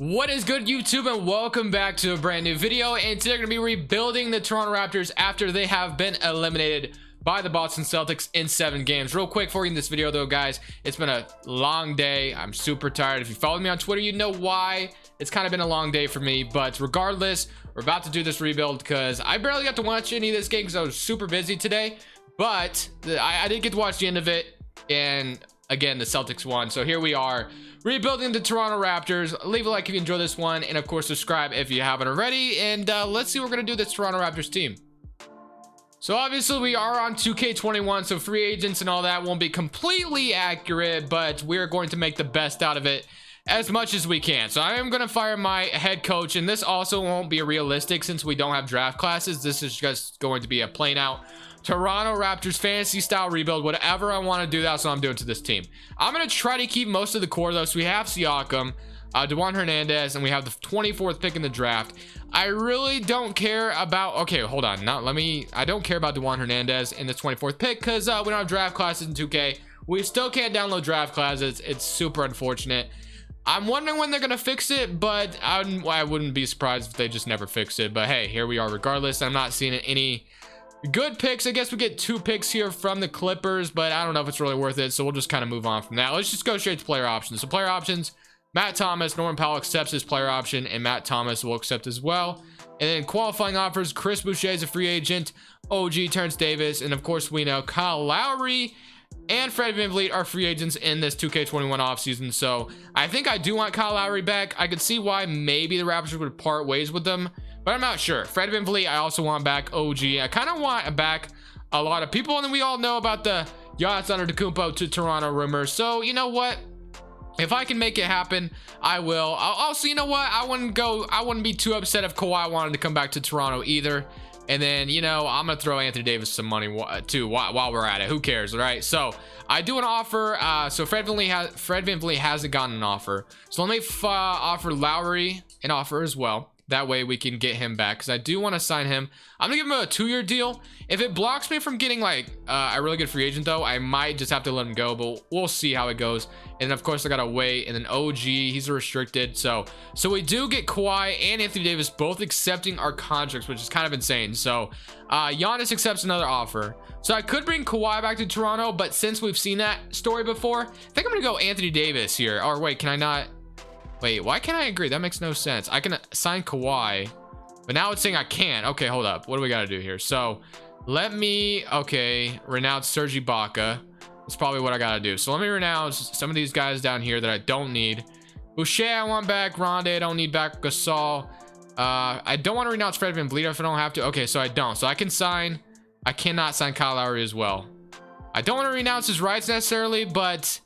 What is good, YouTube, and welcome back to a brand new video. And today we're going to be rebuilding the Toronto Raptors after they have been eliminated by the Boston Celtics in 7 games. Real quick for you in this video though, guys, it's been a long day. I'm super tired. If you follow me on Twitter, you know why. It's kind of been a long day for me, but regardless, we're about to do this rebuild because I barely got to watch any of this game because I was super busy today. But I did get to watch the end of it, and again, the Celtics won. So here we are, rebuilding the Toronto Raptors. Leave a like if you enjoy this one, and of course subscribe if you haven't already. And let's see what we're gonna do this Toronto Raptors team. So obviously we are on 2K21, so free agents and all that won't be completely accurate, but we're going to make the best out of it as much as we can. So I am going to fire my head coach, and this also won't be realistic since we don't have draft classes. This is just going to be a plain out Toronto Raptors fantasy style rebuild. Whatever I want to do, that's what I'm doing to this team. I'm going to try to keep most of the core though. So we have Siakam, DeJuan Hernandez, and we have the 24th pick in the draft. I really don't care about, okay, hold on, I don't care about DeJuan Hernandez in the 24th pick because we don't have draft classes in 2K. We still can't download draft classes. It's super unfortunate. I'm wondering when they're gonna fix it, but I wouldn't be surprised if they just never fix it. But hey, here we are regardless. I'm not seeing any good picks. I guess we get 2 picks here from the Clippers, but I don't know if it's really worth it, so we'll just kind of move on from that. Let's just go straight to player options. So player options, Matt Thomas, Norman Powell accepts his player option, and Matt Thomas will accept as well. And then qualifying offers, Chris Boucher is a free agent, OG, Terrence Davis, and of course we know Kyle Lowry and Fred VanVleet are free agents in this 2K21 offseason. So I think I do want Kyle Lowry back. I could see why maybe the Raptors would part ways with them, but I'm not sure. Fred VanVleet I also want back. OG I kind of want back a lot of people, and then we all know about the Giannis Antetokounmpo to Toronto rumors. So you know what, if I can make it happen, I will. Also, you know what, I wouldn't be too upset if Kawhi wanted to come back to Toronto either. And then, you know, I'm gonna throw Anthony Davis some money too while we're at it. Who cares, right? So I do an offer. So Fred VanVleet hasn't gotten an offer, so let me offer Lowry an offer as well. That way we can get him back, because I do want to sign him. I'm gonna give him a 2-year deal. If it blocks me from getting like a really good free agent though, I might just have to let him go, but we'll see how it goes. And then of course I gotta wait. And then OG, he's a restricted. So we do get Kawhi and Anthony Davis both accepting our contracts, which is kind of insane. So Giannis accepts another offer. So I could bring Kawhi back to Toronto, but since we've seen that story before, I think I'm gonna go Anthony Davis here. Or wait, can I not? Wait, why can't I agree? That makes no sense. I can sign Kawhi, but now it's saying I can't. Okay, hold up. What do we got to do here? So let me, renounce Serge Ibaka. That's probably what I got to do. So let me renounce some of these guys down here that I don't need. Boucher, I want back. Rondae, I don't need back. Gasol. I don't want to renounce Fred VanVleet if I don't have to. Okay, so I don't. So I cannot sign Kyle Lowry as well. I don't want to renounce his rights necessarily, but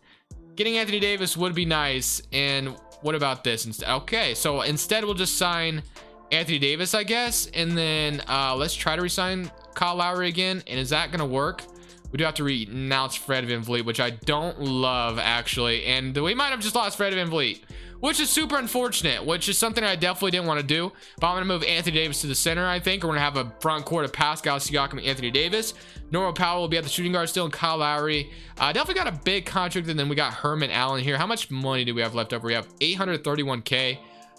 getting Anthony Davis would be nice. And what about this instead? Okay, so instead we'll just sign Anthony Davis, I guess, and then let's try to resign Kyle Lowry again. And is that gonna work? We do have to renounce Fred VanVleet, which I don't love actually, and we might have just lost Fred VanVleet, which is super unfortunate, which is something I definitely didn't want to do. But I'm gonna move Anthony Davis to the center. I think we're gonna have a front court of Pascal Siakam and Anthony Davis. Norman Powell will be at the shooting guard still, and Kyle Lowry definitely got a big contract. And then we got Herman Allen here. How much money do we have left over? We have 831k.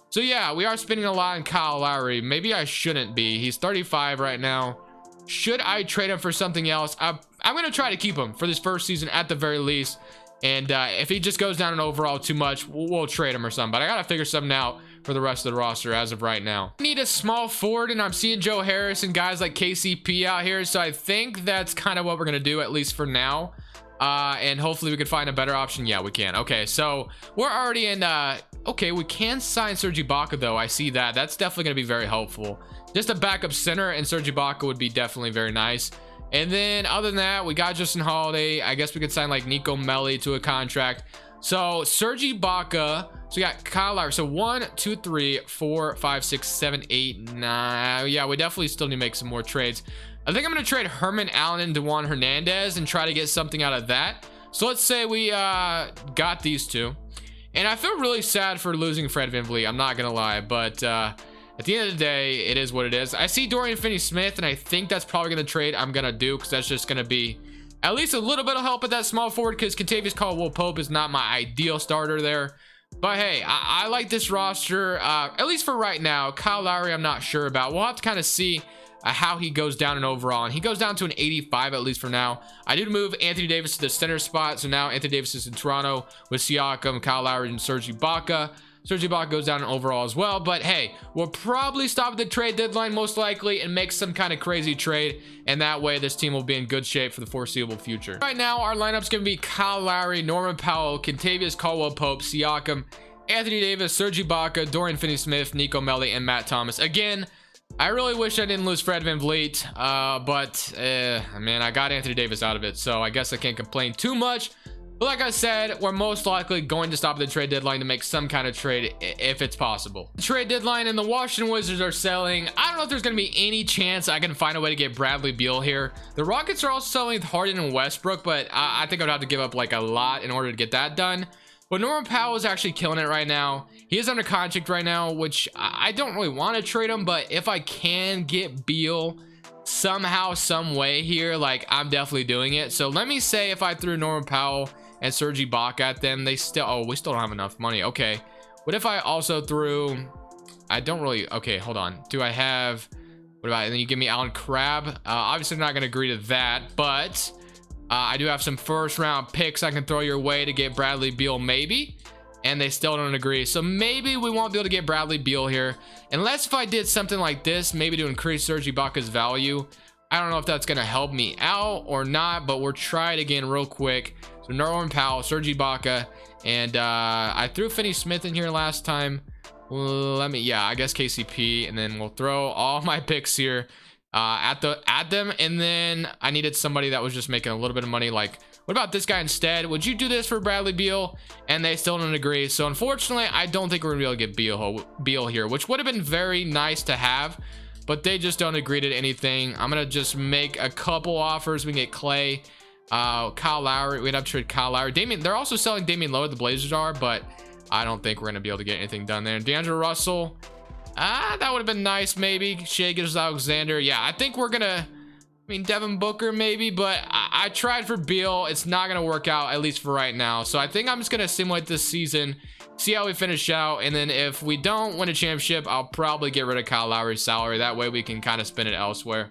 So yeah, we are spending a lot on Kyle Lowry. Maybe I shouldn't be. He's 35 right now. Should I trade him for something else? I'm gonna try to keep him for this first season at the very least. And if he just goes down in overall too much, we'll trade him or something. But I gotta figure something out for the rest of the roster as of right now. I need a small forward, and I'm seeing Joe Harris and guys like KCP out here. So I think that's kind of what we're gonna do, at least for now. And hopefully we can find a better option. Yeah, we can. Okay, so we're already in. Okay, we can sign Serge Ibaka though. I see that. That's definitely gonna be very helpful. Just a backup center and Serge Ibaka would be definitely very nice. And then other than that, we got Justin Holiday. I guess we could sign like Nico Melli to a contract. So Serge Ibaka. So we got Kyle Lowry. So 1, 2, 3, 4, 5, 6, 7, 8, 9. Yeah, we definitely still need to make some more trades. I think I'm going to trade Herman Allen and DeJuan Hernandez and try to get something out of that. So let's say we got these two. And I feel really sad for losing Fred VanVleet. I'm not going to lie, but at the end of the day, it is what it is. I see Dorian Finney-Smith, and I think that's probably going to trade I'm going to do, because that's just going to be at least a little bit of help at that small forward, because Kentavious Caldwell-Pope is not my ideal starter there. But hey, I like this roster, at least for right now. Kyle Lowry, I'm not sure about. We'll have to kind of see how he goes down in overall. And he goes down to an 85, at least for now. I did move Anthony Davis to the center spot. So now Anthony Davis is in Toronto with Siakam, Kyle Lowry, and Serge Ibaka. Serge Ibaka goes down in overall as well. But hey, we'll probably stop at the trade deadline most likely and make some kind of crazy trade. And that way, this team will be in good shape for the foreseeable future. Right now, our lineup's going to be Kyle Lowry, Norman Powell, Kentavious Caldwell-Pope, Siakam, Anthony Davis, Serge Ibaka, Dorian Finney-Smith, Nico Melli, and Matt Thomas. Again, I really wish I didn't lose Fred VanVleet, but man, I got Anthony Davis out of it, so I guess I can't complain too much. But like I said, we're most likely going to stop at the trade deadline to make some kind of trade if it's possible. The trade deadline and the Washington Wizards are selling. I don't know if there's going to be any chance I can find a way to get Bradley Beal here. The Rockets are also selling Harden and Westbrook, but I think I'd have to give up like a lot in order to get that done. But Norman Powell is actually killing it right now. He is under contract right now, which I don't really want to trade him, but if I can get Beal somehow, some way here, like, I'm definitely doing it. So let me say if I threw Norman Powell and Serge Ibaka at them, they still, oh, we still don't have enough money. Okay, what if I also threw, I don't really, okay, hold on, do I have, what about, and then you give me Allen Crabbe. Obviously I'm not going to agree to that, but I do have some first round picks I can throw your way to get Bradley Beal maybe, and they still don't agree. So maybe we won't be able to get Bradley Beal here, unless if I did something like this, maybe to increase Serge Ibaka's value. I don't know if that's going to help me out or not, but we'll try it again real quick. So Norman Powell, Serge Ibaka, and I threw Finney-Smith in here last time. Let me, yeah, I guess KCP, and then we'll throw all my picks here at them, and then I needed somebody that was just making a little bit of money. Like, what about this guy instead? Would you do this for Bradley Beal? And they still don't agree. So unfortunately, I don't think we're gonna be able to get Beal here, which would have been very nice to have, but they just don't agree to anything. I'm gonna just make a couple offers. We can get Clay, Kyle Lowry. We'd have to trade Kyle Lowry. They're also selling Damian Lillard, the Blazers are, but I don't think we're gonna be able to get anything done there. D'Angelo Russell, that would have been nice maybe. Shai Gilgeous-Alexander, yeah, I think we're gonna, I mean, Devin Booker maybe, but I tried for Beal. It's not gonna work out, at least for right now. So I think I'm just gonna simulate this season, see how we finish out, and then if we don't win a championship, I'll probably get rid of Kyle Lowry's salary. That way we can kind of spend it elsewhere.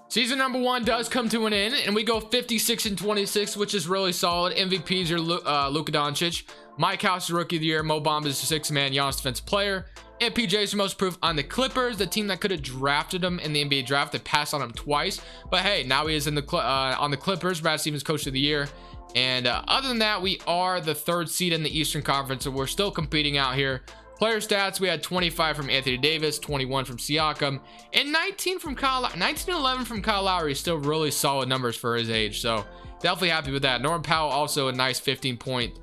Season number 1 does come to an end, and we go 56-26, which is really solid. MVPs are Luka Doncic, Mike House is Rookie of the Year, Mo Bamba is the 6th man, Giannis Defensive Player, and PJ is the most proof on the Clippers, the team that could have drafted him in the NBA draft. They passed on him twice, but hey, now he is in the on the Clippers. Brad Stevens Coach of the Year, and other than that, we are the 3rd seed in the Eastern Conference, so we're still competing out here. Player stats, we had 25 from Anthony Davis, 21 from Siakam, and 19 from Kyle, 19 and 11 from Kyle Lowry. Still really solid numbers for his age, so definitely happy with that. Norman Powell also a nice 15 points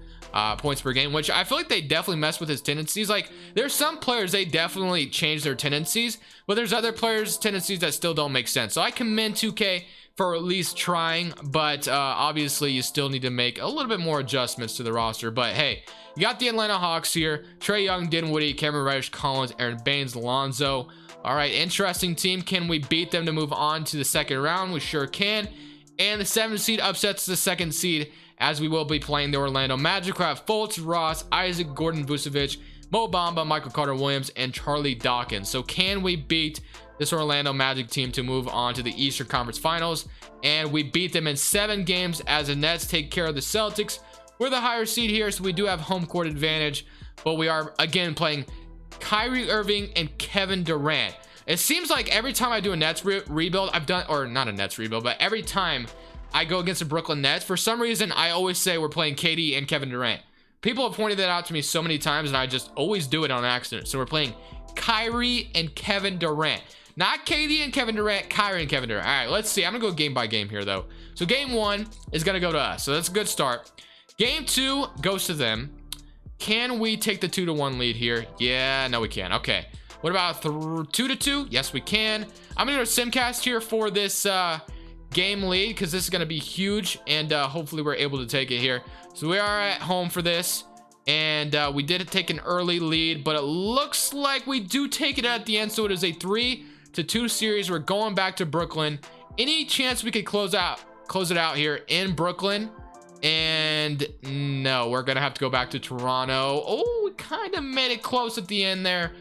per game, which I feel like they definitely mess with his tendencies. Like, there's some players they definitely change their tendencies, but there's other players' tendencies that still don't make sense. So I commend 2K for at least trying, but obviously you still need to make a little bit more adjustments to the roster. But hey, you got the Atlanta Hawks here: Trae Young, Dinwiddie, Cameron Reddish, Collins, Aaron Baines, Lonzo. All right, interesting team. Can we beat them to move on to the 2nd round? We sure can. And the 7th seed upsets the 2nd seed, as we will be playing the Orlando Magic. We have Fultz, Ross, Isaac, Gordon, Vucevic, Mo Bamba, Michael Carter-Williams, and Charlie Dawkins. So can we beat this Orlando Magic team to move on to the Eastern Conference Finals? And we beat them in 7 games as the Nets take care of the Celtics. We're the higher seed here, so we do have home court advantage, but we are again playing Kyrie Irving and Kevin Durant. It seems like every time I do a Nets rebuild, I've done, or not a Nets rebuild, but every time I go against the Brooklyn Nets, for some reason, I always say we're playing KD and Kevin Durant. People have pointed that out to me so many times, and I just always do it on accident. So we're playing Kyrie and Kevin Durant. Not KD and Kevin Durant, Kyrie and Kevin Durant. All right, let's see. I'm going to go game by game here, though. So game 1 is going to go to us. So that's a good start. Game 2 goes to them. Can we take the 2-1 lead here? Yeah, no, we can. Okay. What about 2-2? Yes, we can. I'm going to go Simcast here for this game lead, because this is going to be huge, and hopefully we're able to take it here. So we are at home for this, and we did take an early lead, but it looks like we do take it at the end. So it is a 3-2 series. We're going back to Brooklyn. Any chance we could close it out here in Brooklyn? And no, we're gonna have to go back to Toronto. Oh kind of made it close at the end there,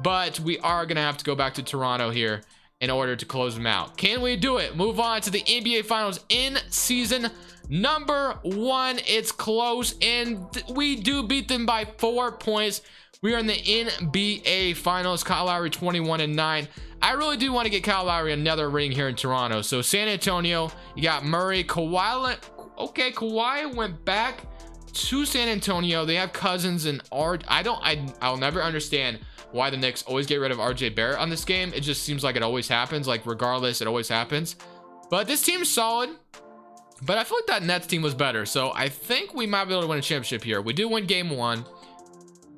but we are gonna have to go back to Toronto here in order to close them out. Can we do it? Move on to the NBA Finals in season number 1. It's close, and we do beat them by 4 points. We are in the NBA Finals. Kyle Lowry 21-9. I really do want to get Kyle Lowry another ring here in Toronto. So San Antonio, you got Murray. Kawhi, okay, Kawhi went back to San Antonio. They have Cousins and I'll never understand why the Knicks always get rid of RJ Barrett on this game. It just seems like it always happens. Like, regardless, it always happens. But this team's solid. But I feel like that Nets team was better. So I think we might be able to win a championship here. We do win game 1.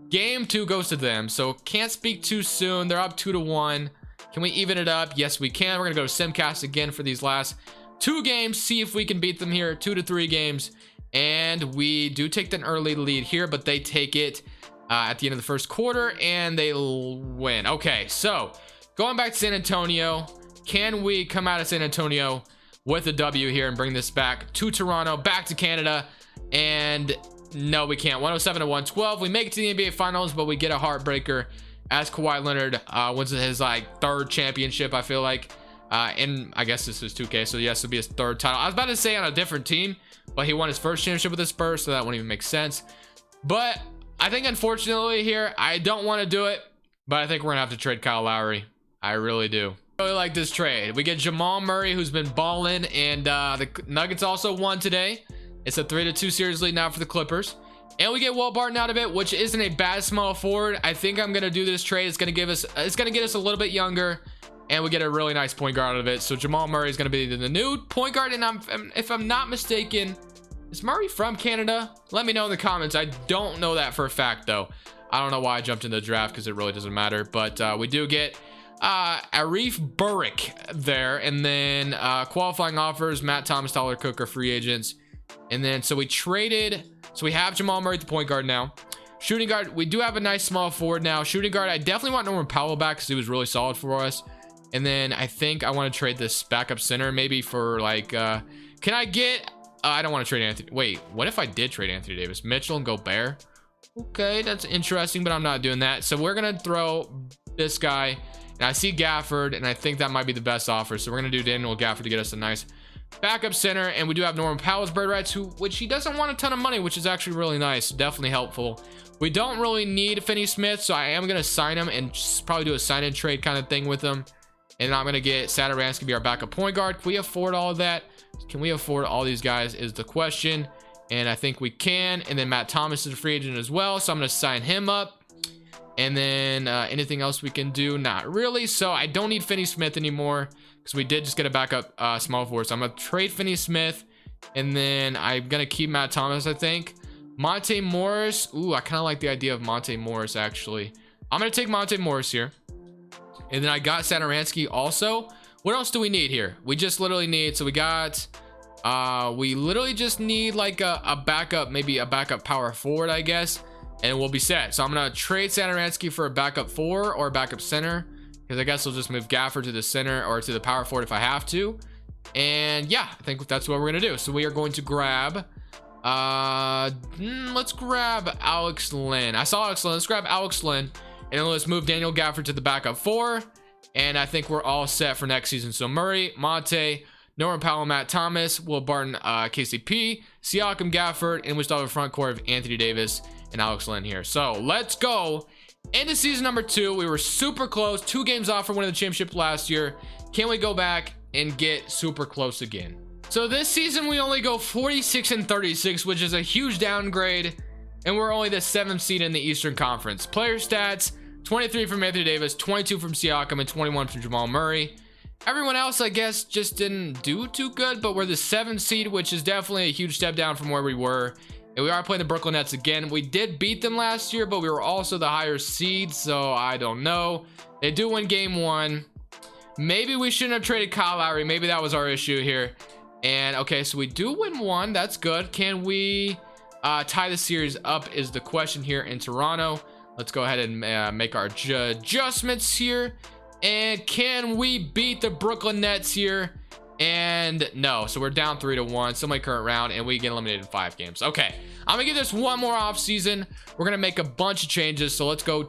Game 2 goes to them. So can't speak too soon. They're up 2-1. Can we even it up? Yes, we can. We're going to go to Simcast again for these last 2 games. See if we can beat them here. 2 to 3 games. And we do take an early lead here, but they take it at the end of the first quarter, and they win. Okay, so going back to San Antonio, can we come out of San Antonio with a W here and bring this back to Toronto, back to Canada? And no, we can't. 107-112. We make it to the NBA Finals, but we get a heartbreaker as Kawhi Leonard wins his like 3rd championship, I feel like. And I guess this is 2K, so yes, it'll be his 3rd title. I was about to say on a different team, but he won his 1st championship with the Spurs, so that wouldn't even make sense. But I think, unfortunately, here, I don't want to do it, but I think we're gonna have to trade Kyle Lowry. I really do. I really like this trade. We get Jamal Murray, who's been balling, and the Nuggets also won today. It's a 3-2 series lead now for the Clippers. And we get Will Barton out of it, which isn't a bad small forward. I think I'm gonna do this trade. It's gonna get us a little bit younger, and we get a really nice point guard out of it. So Jamal Murray is gonna be the new point guard, and if I'm not mistaken, is Murray from Canada? Let me know in the comments. I don't know that for a fact, though. I don't know why I jumped into the draft, because it really doesn't matter. But we do get Arif Burek there, and then qualifying offers, Matt Thomas, Tyler Cook are free agents. And then so we traded, so we have Jamal Murray at the point guard now. Shooting guard, we do have a nice small forward now. Shooting guard, I definitely want Norman Powell back because he was really solid for us. And then I think I want to trade this backup center maybe for like can I get I don't want to trade Anthony. Wait, what if I did trade Anthony Davis? Mitchell and Gobert? Okay, that's interesting, but I'm not doing that. So we're gonna throw this guy, and I see Gafford, and I think that might be the best offer. So we're gonna do Daniel Gafford to get us a nice backup center. And we do have Norman Powell's bird rights, which he doesn't want a ton of money, which is actually really nice, definitely helpful. We don't really need Finney Smith, so I am gonna sign him and just probably do a sign and trade kind of thing with him. And I'm gonna get Satoransky to be our backup point guard. Can we afford all of that? Can we afford all these guys is the question, and I think we can. And then Matt Thomas is a free agent as well, so I'm gonna sign him up. And then anything else we can do? Not really. So I don't need Finney Smith anymore because we did just get a backup small forward. So I'm gonna trade Finney Smith, and then I'm gonna keep Matt Thomas, I think. Monte Morris, ooh, I kind of like the idea of Monte Morris actually. I'm gonna take Monte Morris here, and then I got Satoransky also. What else do we need here? We just literally need, so we got we literally just need like a backup, maybe a backup power forward, I guess, and we'll be set. So I'm gonna trade Satoransky for a backup 4 or a backup center, because I guess we'll just move Gafford to the center or to the power forward if I have to. And yeah, I think that's what we're gonna do. So we are going to grab let's grab Alex Len. I saw Alex Len. Let's grab Alex Len, and then let's move Daniel Gafford to the backup 4. And I think we're all set for next season. So Murray, Monte, Norman Powell, Matt Thomas, Will Barton, KCP, Siakam, Gafford, and we still have a front court of Anthony Davis and Alex Len here. So let's go into season number 2. We were super close, 2 games off from winning the championship last year. Can we go back and get super close again? So this season we only go 46-36, which is a huge downgrade, and we're only the 7th seed in the Eastern Conference. Player stats: 23 from Anthony Davis, 22 from Siakam, and 21 from Jamal Murray. Everyone else, I guess, just didn't do too good, but we're the 7th seed, which is definitely a huge step down from where we were. And we are playing the Brooklyn Nets again. We did beat them last year, but we were also the higher seed, so I don't know. They do win game 1. Maybe we shouldn't have traded Kyle Lowry. Maybe that was our issue here. And okay, so we do win 1. That's good. Can we tie the series up is the question here in Toronto. Let's go ahead and make our adjustments here. And can we beat the Brooklyn Nets here? And no, so we're down 3-1, still my current round, and we get eliminated in 5 games. Okay, I'm gonna give this one more off season. We're gonna make a bunch of changes. So let's go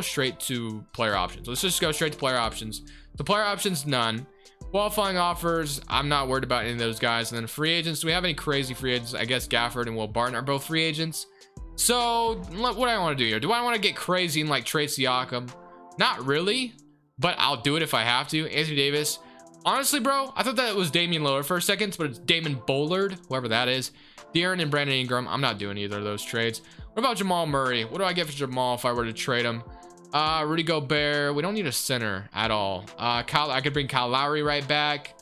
straight to player options. Let's just go straight to player options. The player options, none. Qualifying offers, I'm not worried about any of those guys. And then free agents, do we have any crazy free agents? I guess Gafford and Will Barton are both free agents. So what do I want to do here? Do I want to get crazy and like trade Siakam? Not really, but I'll do it if I have to. Anthony Davis, honestly, bro, I thought that it was Damian Lillard for a second, but it's Damon Bullard, whoever that is. De'Aaron and Brandon Ingram, I'm not doing either of those trades. What about Jamal Murray? What do I get for Jamal if I were to trade him? Rudy Gobert, we don't need a center at all. I could bring Kyle Lowry right back.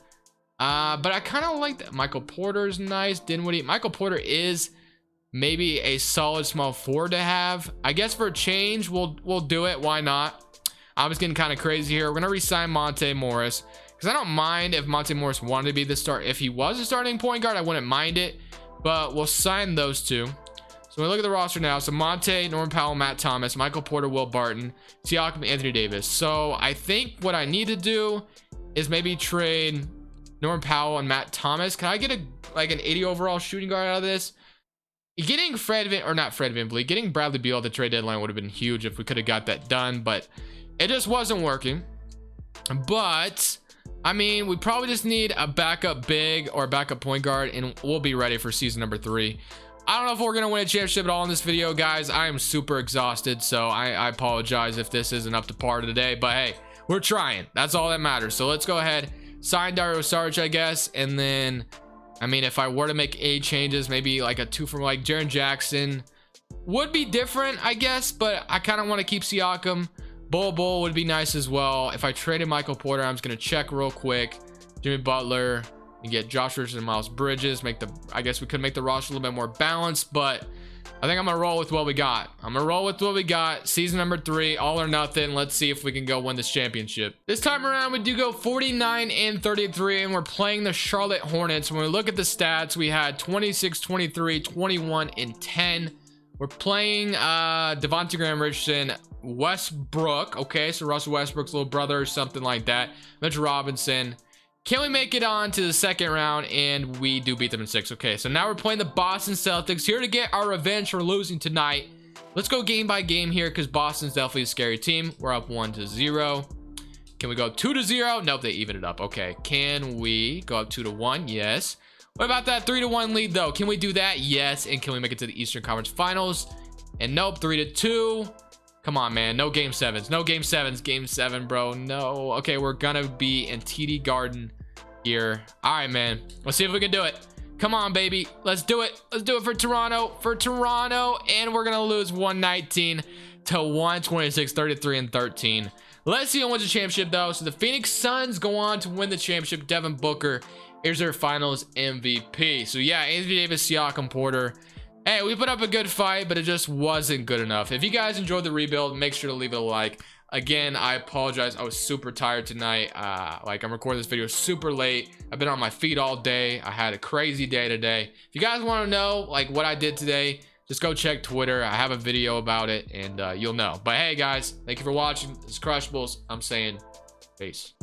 But I kind of like that. Michael Porter is nice. Dinwiddie. Michael Porter is maybe a solid small forward to have. I guess for a change, we'll do it. Why not? I was getting kind of crazy here. We're gonna re-sign Monte Morris because I don't mind if Monte Morris wanted to be the start. If he was a starting point guard, I wouldn't mind it. But we'll sign those two. So we look at the roster now. So Monte, Norman Powell, Matt Thomas, Michael Porter, Will Barton, Siakam, Anthony Davis. So I think what I need to do is maybe trade Norman Powell and Matt Thomas. Can I get an 80 overall shooting guard out of this? Getting getting Bradley Beal at the trade deadline would have been huge if we could have got that done, but it just wasn't working. But I mean, we probably just need a backup big or a backup point guard, and we'll be ready for season number 3. I don't know if we're gonna win a championship at all in this video, guys. I am super exhausted, so I apologize if this isn't up to par today, but hey, we're trying. That's all that matters. So let's go ahead, sign Dario Saric, I guess, and then I mean, if I were to make 8 changes, maybe like a 2 from like Jaren Jackson would be different, I guess, but I kind of want to keep Siakam. Bull would be nice as well. If I traded Michael Porter, I'm just gonna check real quick. Jimmy Butler. You get Josh Richardson and Miles Bridges. I guess we could make the roster a little bit more balanced, but I think I'm gonna roll with what we got. Season number 3, all or nothing. Let's see if we can go win this championship. This time around, we do go 49-33, and we're playing the Charlotte Hornets. When we look at the stats, we had 26, 23, 21, and 10. We're playing Devontae Graham Richardson, Westbrook. Okay, so Russell Westbrook's little brother or something like that. Mitchell Robinson. Can we make it on to the second round? And we do beat them in 6. Okay, so now we're playing the Boston Celtics, here to get our revenge for losing tonight. Let's go game by game here, because Boston's definitely a scary team. We're up 1-0. Can we go 2-0? Nope, they even it up. Okay, can we go up 2-1? Yes. What about that 3-1 lead though? Can we do that? Yes. And can we make it to the Eastern Conference Finals? And nope, 3-2. Come on, man. No game 7s. No game 7s. Game 7, bro. No. Okay, we're gonna be in TD Garden here. All right, man. Let's see if we can do it. Come on, baby. Let's do it. Let's do it for Toronto. And we're gonna lose 119 to 126, 33-13. Let's see who wins the championship though. So the Phoenix Suns go on to win the championship. Devin Booker is their finals MVP. So yeah, Anthony Davis, Siakam, Porter. Hey, we put up a good fight, but it just wasn't good enough. If you guys enjoyed the rebuild, make sure to leave it a like. Again, I apologize. I was super tired tonight. I'm recording this video super late. I've been on my feet all day. I had a crazy day today. If you guys want to know like what I did today, just go check Twitter. I have a video about it, and you'll know. But hey, guys, thank you for watching. This is Crushables. I'm saying peace.